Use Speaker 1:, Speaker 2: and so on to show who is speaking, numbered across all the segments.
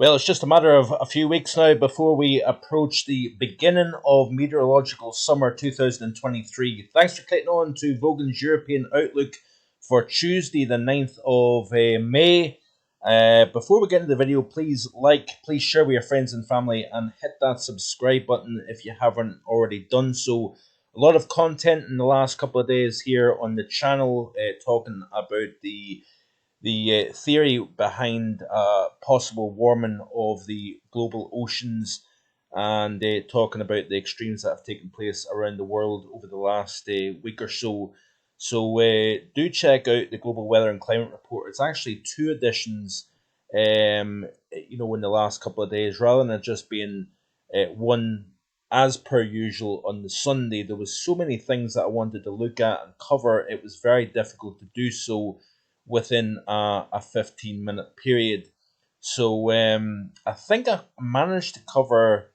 Speaker 1: Well, it's just a matter of a few weeks now before we approach the beginning of meteorological summer 2023. Thanks for clicking on to Vogan's European Outlook for Tuesday, the 9th of May. Before we get into the video, please share with your friends and family and hit that subscribe button if you haven't already done so. A lot of content in the last couple of days here on the channel talking about the theory behind possible warming of the global oceans and talking about the extremes that have taken place around the world over the last week or so. So do check out the Global Weather and Climate Report. It's actually two editions, in the last couple of days, rather than it just being one as per usual on the Sunday. There was so many things that I wanted to look at and cover. It was very difficult to do so within a 15-minute period. So I think I managed to cover,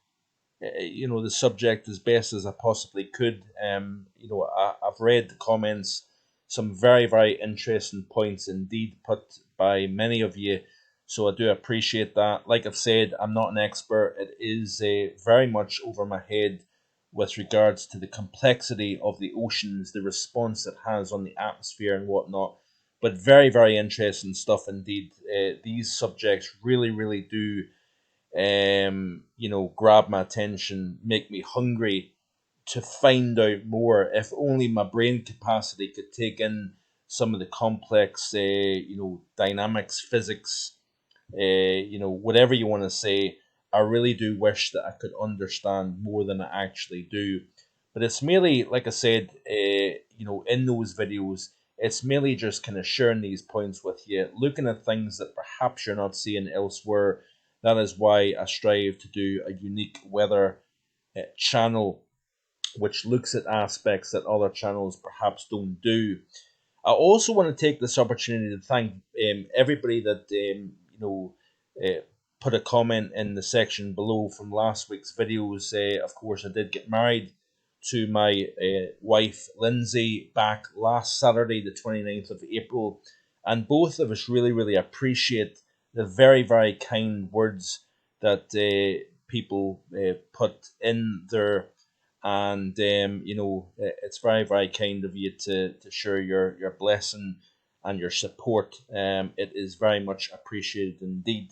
Speaker 1: the subject as best as I possibly could. I've read the comments, some very, very interesting points indeed put by many of you. So I do appreciate that. Like I've said, I'm not an expert. It is very much over my head with regards to the complexity of the oceans, the response it has on the atmosphere and whatnot. But very, very interesting stuff indeed. These subjects really, really do, grab my attention, make me hungry to find out more. If only my brain capacity could take in some of the complex, dynamics, physics, whatever you want to say. I really do wish that I could understand more than I actually do. But it's merely, like I said, in those videos, it's merely just kind of sharing these points with you, looking at things that perhaps you're not seeing elsewhere. That is why I strive to do a unique weather channel which looks at aspects that other channels perhaps don't do. I also want to take this opportunity to thank everybody that uh, put a comment in the section below from last week's videos. Of course, I did get married to my wife Lindsay back last Saturday, the 29th of April, and both of us really, really appreciate the very, very kind words that people put in there, and it's very, very kind of you to share your blessing and your support. It is very much appreciated indeed.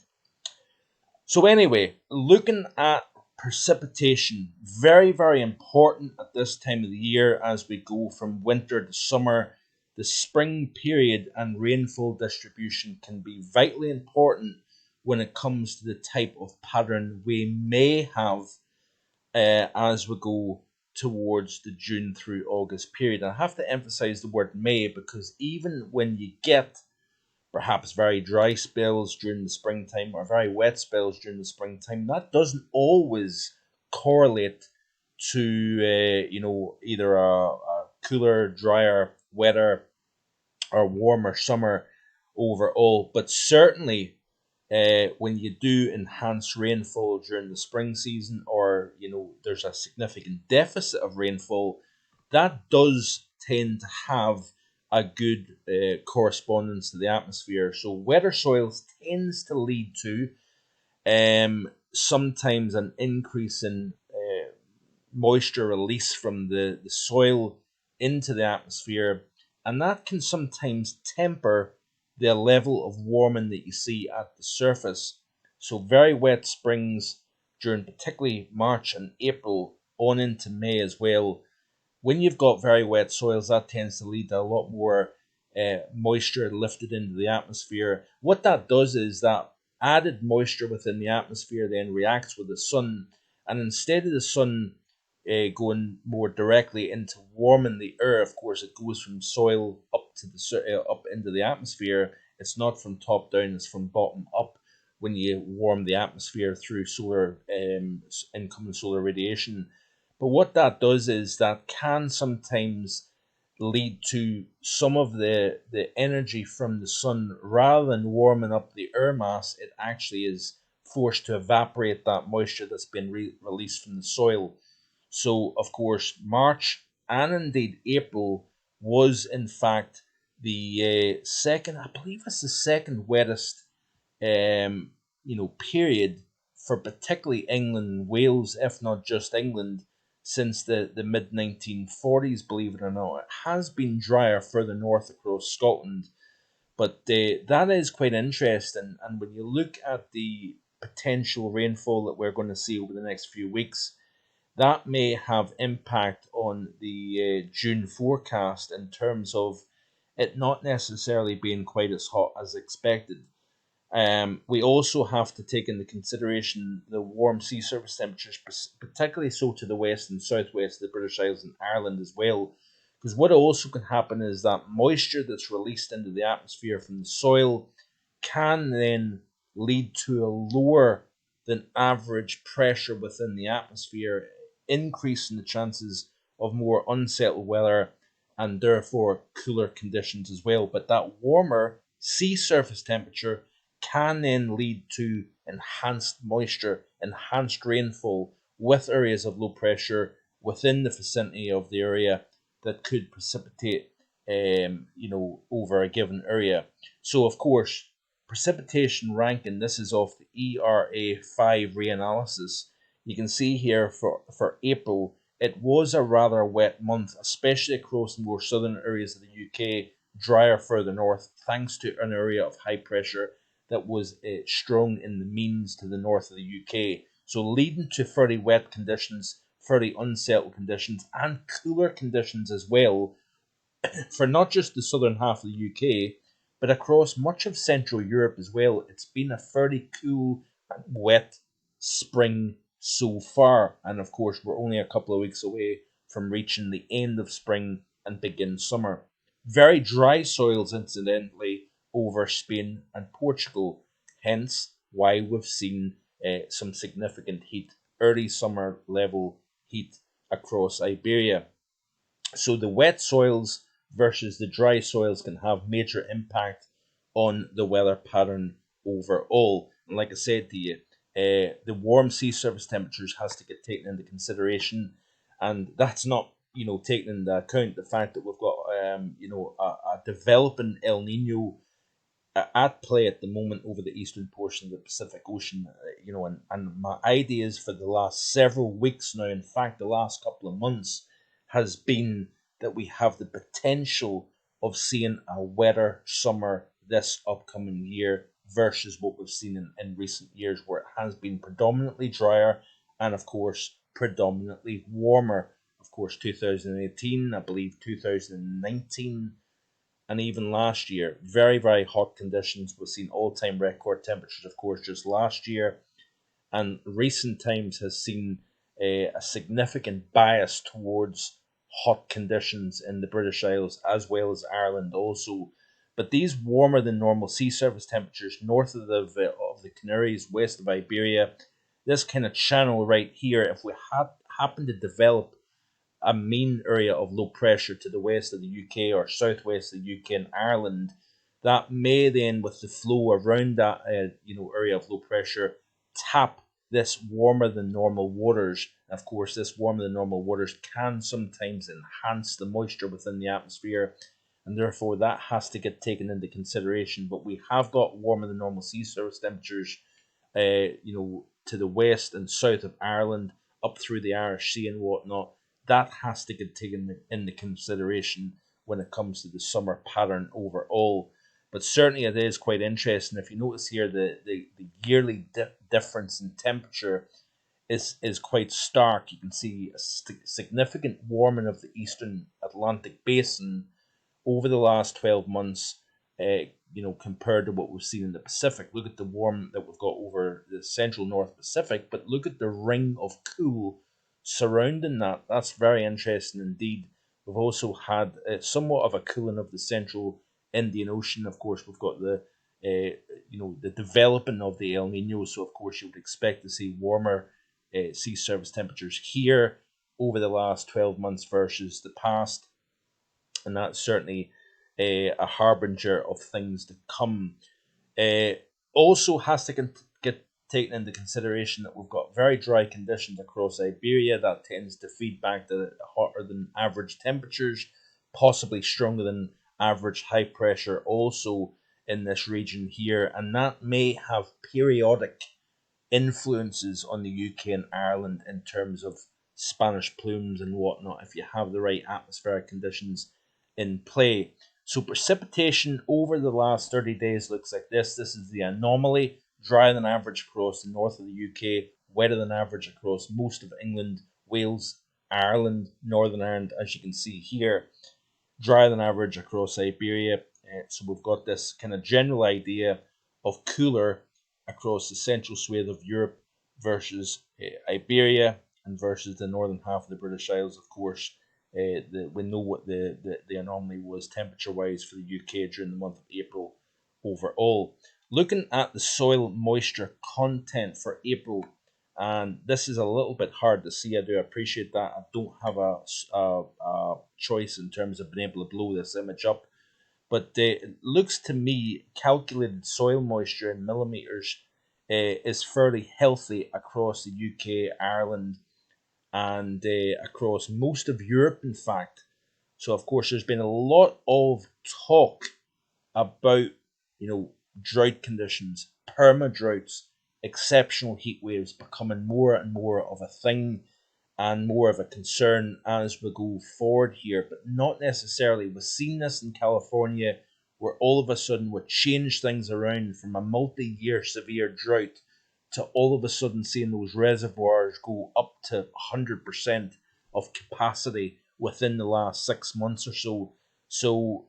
Speaker 1: So anyway, looking at precipitation, very, very important at this time of the year as we go from winter to summer. The spring period and rainfall distribution can be vitally important when it comes to the type of pattern we may have as we go towards the June through August period. I have to emphasize the word may because even when you get perhaps very dry spells during the springtime or very wet spells during the springtime, that doesn't always correlate to either a cooler, drier, wetter, or warmer summer overall. But certainly when you do enhance rainfall during the spring season, or there's a significant deficit of rainfall, that does tend to have a good correspondence to the atmosphere. So wetter soils tends to lead to sometimes an increase in moisture release from the soil into the atmosphere, and that can sometimes temper the level of warming that you see at the surface. So very wet springs during particularly March and April on into May as well. When you've got very wet soils, that tends to lead to a lot more moisture lifted into the atmosphere. What that does is that added moisture within the atmosphere then reacts with the sun, and instead of the sun going more directly into warming the air, of course, it goes from soil up to up into the atmosphere. It's not from top down; it's from bottom up. When you warm the atmosphere through solar incoming solar radiation, but what that does is that can sometimes lead to some of the energy from the sun, rather than warming up the air mass, it actually is forced to evaporate that moisture that's been released from the soil. So, of course, March and indeed April was in fact the second, I believe it's the second wettest period for particularly England and Wales, if not just England, since the mid 1940s, believe it or not. It has been drier further north across Scotland, but that is quite interesting. And when you look at the potential rainfall that we're going to see over the next few weeks, that may have impact on the June forecast in terms of it not necessarily being quite as hot as expected. We also have to take into consideration the warm sea surface temperatures, particularly so to the west and southwest of the British Isles and Ireland as well. Because what also can happen is that moisture that's released into the atmosphere from the soil can then lead to a lower than average pressure within the atmosphere, increasing the chances of more unsettled weather and therefore cooler conditions as well. But that warmer sea surface temperature can then lead to enhanced moisture, enhanced rainfall with areas of low pressure within the vicinity of the area that could precipitate, over a given area. So, of course, precipitation ranking, this is off the ERA5 reanalysis. You can see here for April, it was a rather wet month, especially across the more southern areas of the UK, drier further north, thanks to an area of high pressure that was strong in the means to the north of the UK. So, leading to fairly wet conditions, fairly unsettled conditions, and cooler conditions as well for not just the southern half of the UK, but across much of Central Europe as well. It's been a fairly cool and wet spring so far, and of course, we're only a couple of weeks away from reaching the end of spring and begin summer. Very dry soils, incidentally, over Spain and Portugal, hence why we've seen some significant heat, early summer level heat across Iberia. So the wet soils versus the dry soils can have major impact on the weather pattern overall. And like I said to you, the warm sea surface temperatures has to get taken into consideration, and that's not taking into account the fact that we've got a developing El Nino at play at the moment over the eastern portion of the Pacific Ocean. And my ideas for the last several weeks now, in fact, the last couple of months, has been that we have the potential of seeing a wetter summer this upcoming year versus what we've seen in recent years, where it has been predominantly drier and, of course, predominantly warmer. Of course, 2018, I believe 2019, and even last year, very, very hot conditions. We've seen all-time record temperatures, of course, just last year, and recent times has seen a significant bias towards hot conditions in the British Isles as well as Ireland also. But these warmer than normal sea surface temperatures north of the Canaries, west of Iberia, this kind of channel right here, if we happen to develop a main area of low pressure to the west of the UK or southwest of the UK and Ireland, that may then, with the flow around that area of low pressure, tap this warmer than normal waters. Of course, this warmer than normal waters can sometimes enhance the moisture within the atmosphere, and therefore that has to get taken into consideration. But we have got warmer than normal sea surface temperatures, to the west and south of Ireland, up through the Irish Sea and whatnot. That has to get taken into consideration when it comes to the summer pattern overall. But certainly it is quite interesting. If you notice here, the yearly difference in temperature is quite stark. You can see a significant warming of the eastern Atlantic basin over the last 12 months, compared to what we've seen in the Pacific. Look at the warm that we've got over the central North Pacific, but look at the ring of cool surrounding that. That's very interesting indeed. We've also had somewhat of a cooling of the central Indian Ocean. Of course, we've got the developing of the El Nino, so of course you would expect to see warmer sea surface temperatures here over the last 12 months versus the past, and that's certainly a harbinger of things to come. Also has to get taken into consideration that we've got very dry conditions across Iberia. That tends to feed back to hotter than average temperatures, possibly stronger than average high pressure also in this region here, and that may have periodic influences on the UK and Ireland in terms of Spanish plumes and whatnot if you have the right atmospheric conditions in play. So precipitation over the last 30 days looks like this. This is the anomaly, drier than average across the north of the UK, wetter than average across most of England, Wales, Ireland, Northern Ireland, as you can see here, drier than average across Iberia. So we've got this kind of general idea of cooler across the central swathe of Europe versus Iberia and versus the northern half of the British Isles, of course. We know what the anomaly was temperature wise for the UK during the month of April overall. Looking at the soil moisture content for April, and this is a little bit hard to see. I do appreciate that. I don't have a choice in terms of being able to blow this image up, but it looks to me calculated soil moisture in millimeters is fairly healthy across the UK, Ireland, and across most of Europe, in fact. So, of course, there's been a lot of talk about, drought conditions, perma droughts, exceptional heat waves becoming more and more of a thing and more of a concern as we go forward here, but not necessarily. We've seen this in California where all of a sudden we change things around from a multi year severe drought to all of a sudden seeing those reservoirs go up to 100% of capacity within the last 6 months or so. So,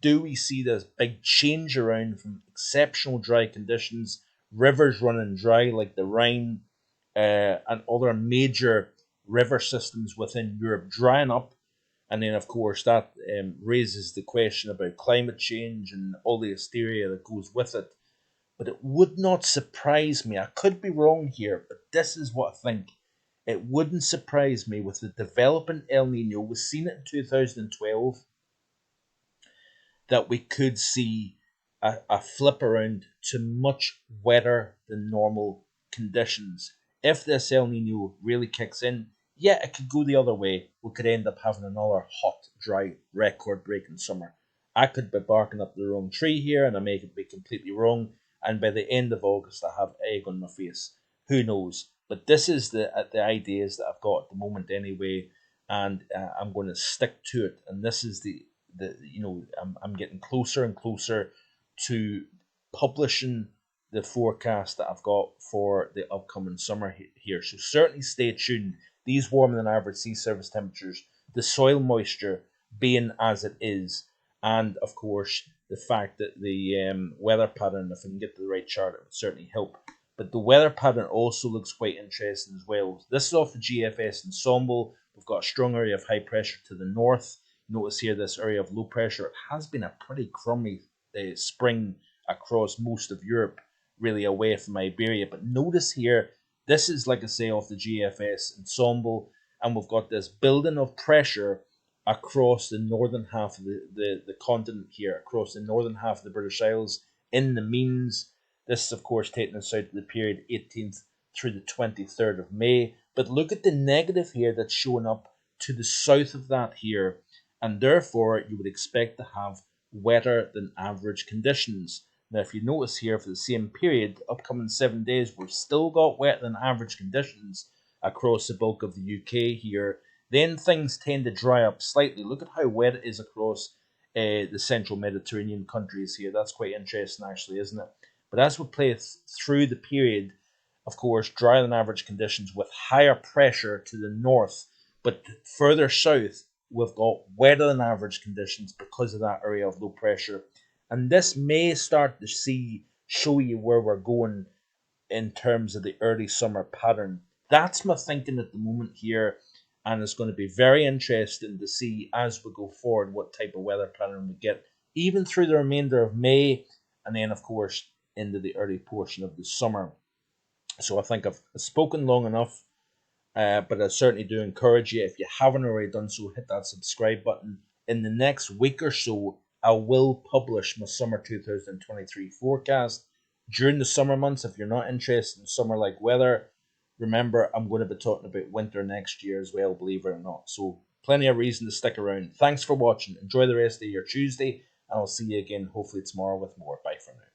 Speaker 1: do we see this big change around from exceptional dry conditions, rivers running dry like the Rhine, and other major river systems within Europe drying up? And then, of course, that raises the question about climate change and all the hysteria that goes with it. But it would not surprise me, I could be wrong here, but this is what I think. It wouldn't surprise me with the developing El Nino. We've seen it in 2012 that we could see a flip around to much wetter than normal conditions. If this El Nino really kicks in, yeah, it could go the other way. We could end up having another hot, dry, record breaking summer. I could be barking up the wrong tree here and I may be completely wrong. And by the end of August, I have egg on my face. Who knows? But this is the ideas that I've got at the moment anyway, and I'm going to stick to it. And this is I'm getting closer and closer to publishing the forecast that I've got for the upcoming summer here. So certainly stay tuned. These warmer than average sea surface temperatures, the soil moisture being as it is, and of course the fact that the weather pattern, if I can get to the right chart, it would certainly help. But the weather pattern also looks quite interesting as well. This is off the GFS ensemble. We've got a strong area of high pressure to the north. Notice here this area of low pressure. It has been a pretty crummy spring across most of Europe, really away from Iberia. But notice here, this is, like I say, off the GFS ensemble, and we've got this building of pressure across the northern half of the continent here, across the northern half of the British Isles, in the means. This is, of course, taking us out to the period 18th through the 23rd of May. But look at the negative here that's showing up to the south of that here, and therefore you would expect to have wetter than average conditions. Now, if you notice here, for the same period, upcoming 7 days, we've still got wetter than average conditions across the bulk of the UK here. Then things tend to dry up slightly. Look at how wet it is across the central Mediterranean countries here. That's quite interesting, actually, isn't it? But as we play through the period, of course, drier than average conditions with higher pressure to the north, but further south, we've got wetter than average conditions because of that area of low pressure. And this may start to show you where we're going in terms of the early summer pattern. That's my thinking at the moment here, and it's going to be very interesting to see as we go forward what type of weather pattern we get, even through the remainder of May, and then, of course, into the early portion of the summer. So I think I've spoken long enough. But I certainly do encourage you, if you haven't already done so, hit that subscribe button. In the next week or so, I will publish my summer 2023 forecast. During the summer months, if you're not interested in summer-like weather, remember, I'm going to be talking about winter next year as well, believe it or not. So plenty of reason to stick around. Thanks for watching. Enjoy the rest of your Tuesday, I'll see you again hopefully tomorrow with more. Bye for now.